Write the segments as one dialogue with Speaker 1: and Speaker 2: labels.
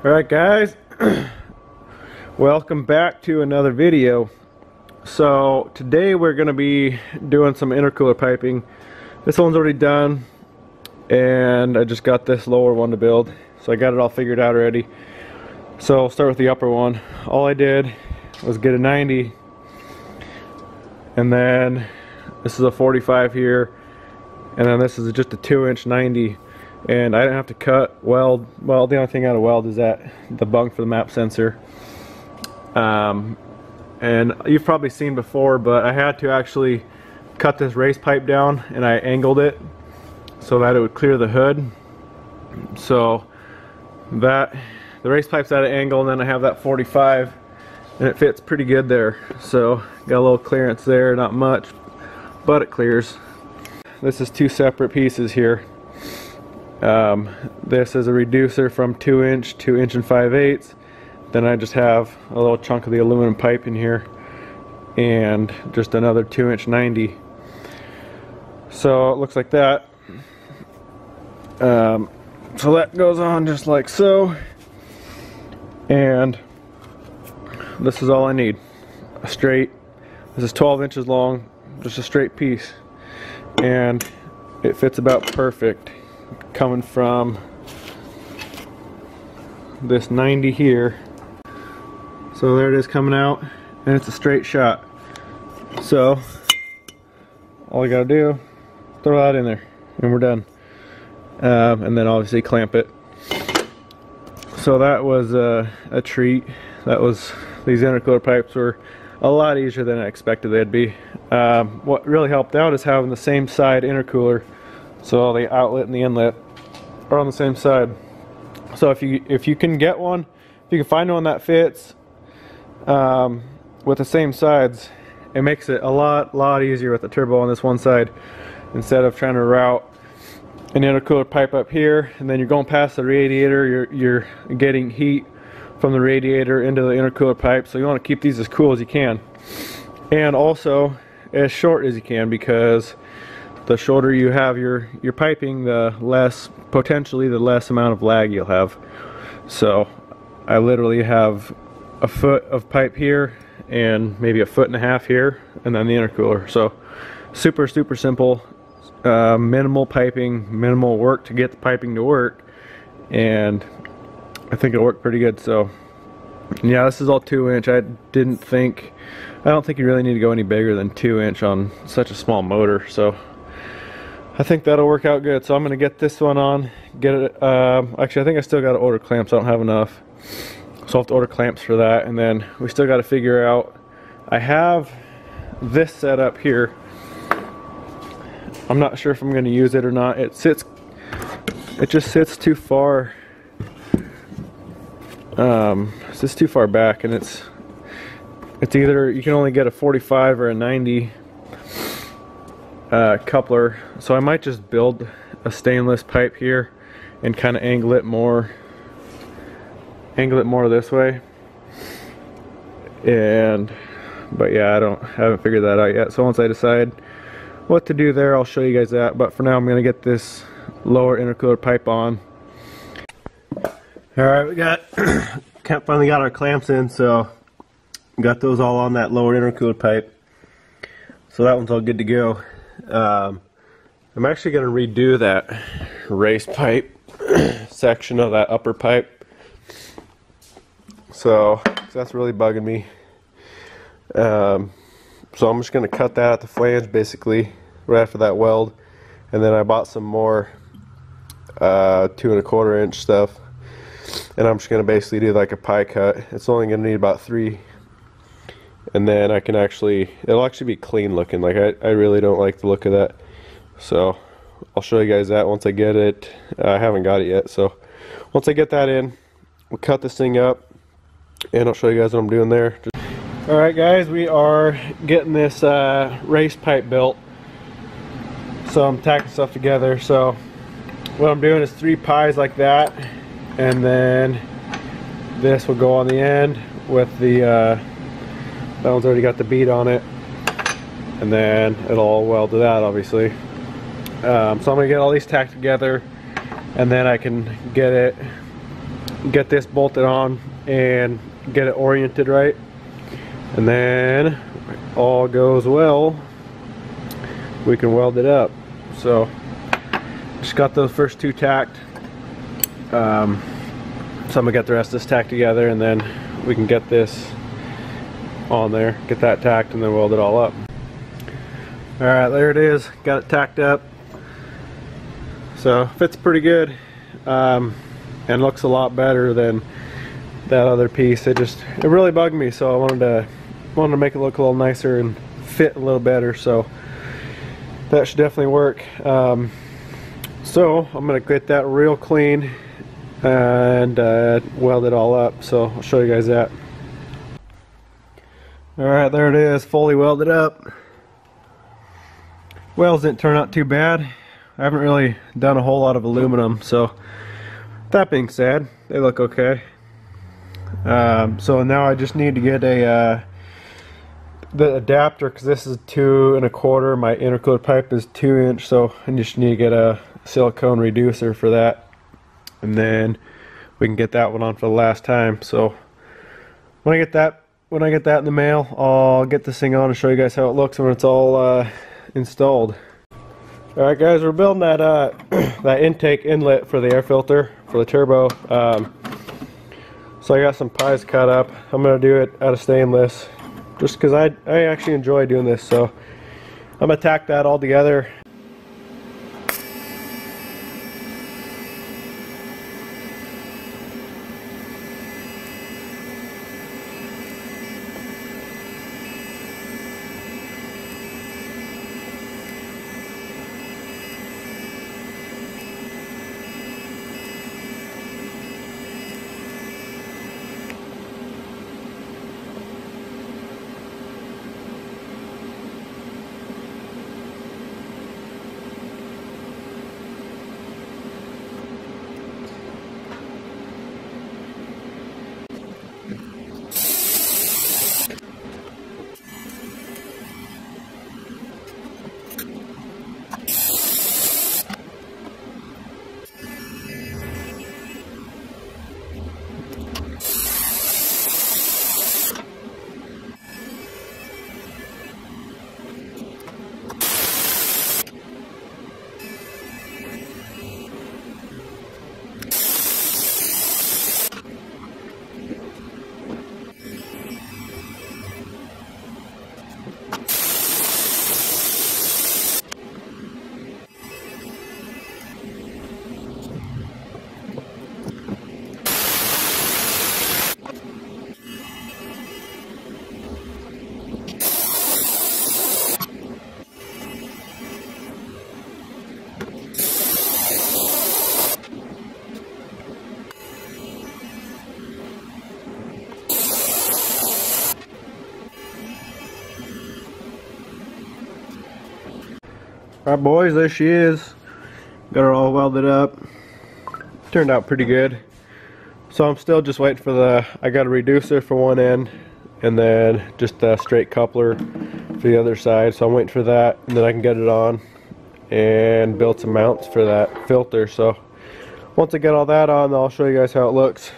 Speaker 1: Alright guys, welcome back to another video. So today we're going to be doing some intercooler piping. This one's already done and I just got this lower one to build, so I got it all figured out already. So I'll start with the upper one. All I did was get a 90 and then this is a 45 here, and then this is just a 2-inch 90. And I didn't have to weld. Well, the only thing I had to weld is the bung for the map sensor. And you've probably seen before, but I had to actually cut this race pipe down, and I angled it so that it would clear the hood. So that the race pipe's at an angle, and then I have that 45, and it fits pretty good there. So got a little clearance there, not much, but it clears. This is two separate pieces here. This is a reducer from 2-inch to 1 5/8. Then I just have a little chunk of the aluminum pipe in here and just another 2-inch 90. So it looks like that. So that goes on just like so, and this is all I need. A straight, this is 12 inches long, just a straight piece, and it fits about perfect. Coming from this 90 here, so there it is coming out, and it's a straight shot. So all I gotta do, throw that in there and we're done. And then obviously clamp it. So that was a treat. These intercooler pipes were a lot easier than I expected they'd be. What really helped out is having the same side intercooler, so the outlet and the inlet are on the same side. So if you can get one, if you can find one that fits with the same sides, it makes it a lot easier with the turbo on this one side, instead of trying to route an intercooler pipe up here and then you're going past the radiator. You're getting heat from the radiator into the intercooler pipe. So you want to keep these as cool as you can, and also as short as you can, because the shorter you have your piping, the less, potentially the less amount of lag you'll have. So I literally have a foot of pipe here and maybe a 1.5 feet here, and then the intercooler. So super simple, minimal piping, minimal work to get the piping to work, and I think it'll work pretty good. So yeah, this is all 2-inch. I don't think you really need to go any bigger than 2-inch on such a small motor. So I think that'll work out good. So I'm gonna get this one on, get it. Actually, I think I still got to order clamps. I don't have enough, so I'll have to order clamps for that. And then we still got to figure out. I have this set up here. I'm not sure if I'm going to use it or not. It just sits too far. It's just too far back, and it's either you can only get a 45 or a 90. Coupler, so I might just build a stainless pipe here and kind of angle it more this way. But yeah, I haven't figured that out yet. So once I decide what to do there, I'll show you guys that. But for now, I'm gonna get this lower intercooler pipe on. All right, we finally got our clamps in, so got those all on that lower intercooler pipe. So that one's all good to go. I'm actually going to redo that race pipe section of that upper pipe, so that's really bugging me. So I'm just going to cut that at the flange basically right after that weld, and then I bought some more 2¼ inch stuff, and I'm just going to basically do like a pie cut. It's only going to need about 3, and then it'll actually be clean looking. Like I really don't like the look of that, so I'll show you guys that once I get it. I haven't got it yet, so once I get that in, we'll cut this thing up and I'll show you guys what I'm doing there. Alright guys, we are getting this race pipe built, so I'm tacking stuff together. So what I'm doing is 3 pies like that, and then this will go on the end with the that one's already got the bead on it, and then it'll all weld to that, obviously. So I'm going to get all these tacked together, and then I can get it get this bolted on and get it oriented right, and then if all goes well, we can weld it up. So just got those first two tacked, so I'm gonna get the rest of this tacked together, and then we can get this on there, get that tacked, and then weld it all up. Alright, there it is, got it tacked up. So fits pretty good, and looks a lot better than that other piece. It really bugged me, so I wanted to make it look a little nicer and fit a little better, so that should definitely work. So I'm gonna get that real clean and weld it all up, so I'll show you guys that. Alright, there it is, fully welded up. Welds didn't turn out too bad. I haven't really done a whole lot of aluminum, so that being said, they look okay. So now I just need to get the adapter, because this is 2 1/4. My intercooler pipe is 2-inch, so I just need to get a silicone reducer for that, and then we can get that one on for the last time. So when I get that in the mail, I'll get this thing on and show you guys how it looks when it's all installed. Alright guys, we're building that that intake inlet for the air filter for the turbo. So I got some pies cut up. I'm going to do it out of stainless just because I actually enjoy doing this. So I'm going to tack that all together. Alright boys, there she is. Got her all welded up. Turned out pretty good. So I'm still just waiting for I got a reducer for one end, and then just a straight coupler for the other side. So I'm waiting for that, and then I can get it on and build some mounts for that filter. So once I get all that on, I'll show you guys how it looks.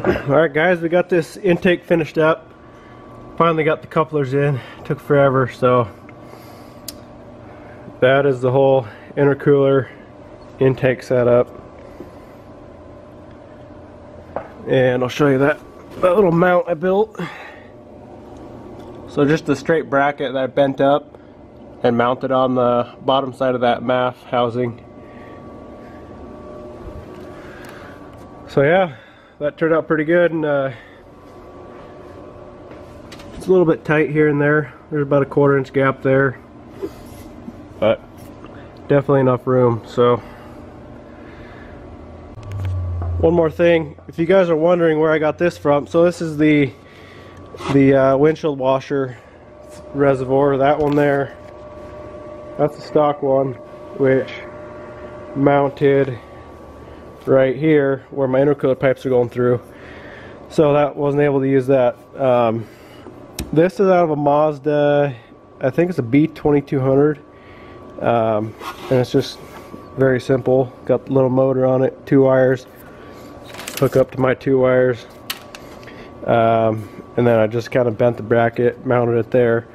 Speaker 1: Alright guys, we got this intake finished up. Finally got the couplers in. Took forever, so that is the whole intercooler intake setup. And I'll show you that little mount I built. So just a straight bracket that I bent up and mounted on the bottom side of that MAF housing. So yeah, that turned out pretty good, and it's a little bit tight here and there. There's about a 1/4 inch gap there, but definitely enough room. So one more thing, if you guys are wondering where I got this from, so this is the windshield washer reservoir. That one there, that's the stock one, which mounted right here where my intercooler pipes are going through. So that wasn't able to use that. This is out of a Mazda, I think it's a B2200, and it's just Very simple. Got the little motor on it, 2 wires. Hook up to my 2 wires. And then I just kind of bent the bracket, mounted it there.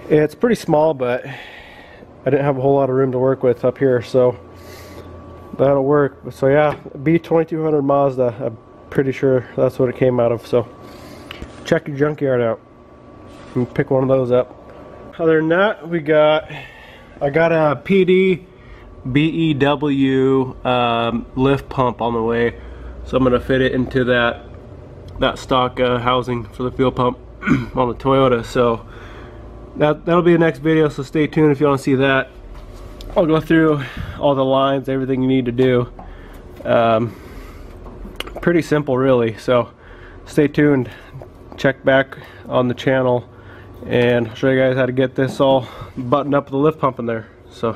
Speaker 1: It's pretty small, but I didn't have a whole lot of room to work with up here, so that'll work. So yeah, B2200 Mazda, I'm pretty sure that's what it came out of. So check your junkyard out and pick one of those up. Other than that, I got a PD BEW lift pump on the way, so I'm gonna fit it into that stock housing for the fuel pump on the Toyota. So that'll be the next video, so stay tuned if you want to see that. I'll go through all the lines, everything you need to do. Pretty simple really, so stay tuned. Check back on the channel and I'll show you guys how to get this all buttoned up with the lift pump in there. So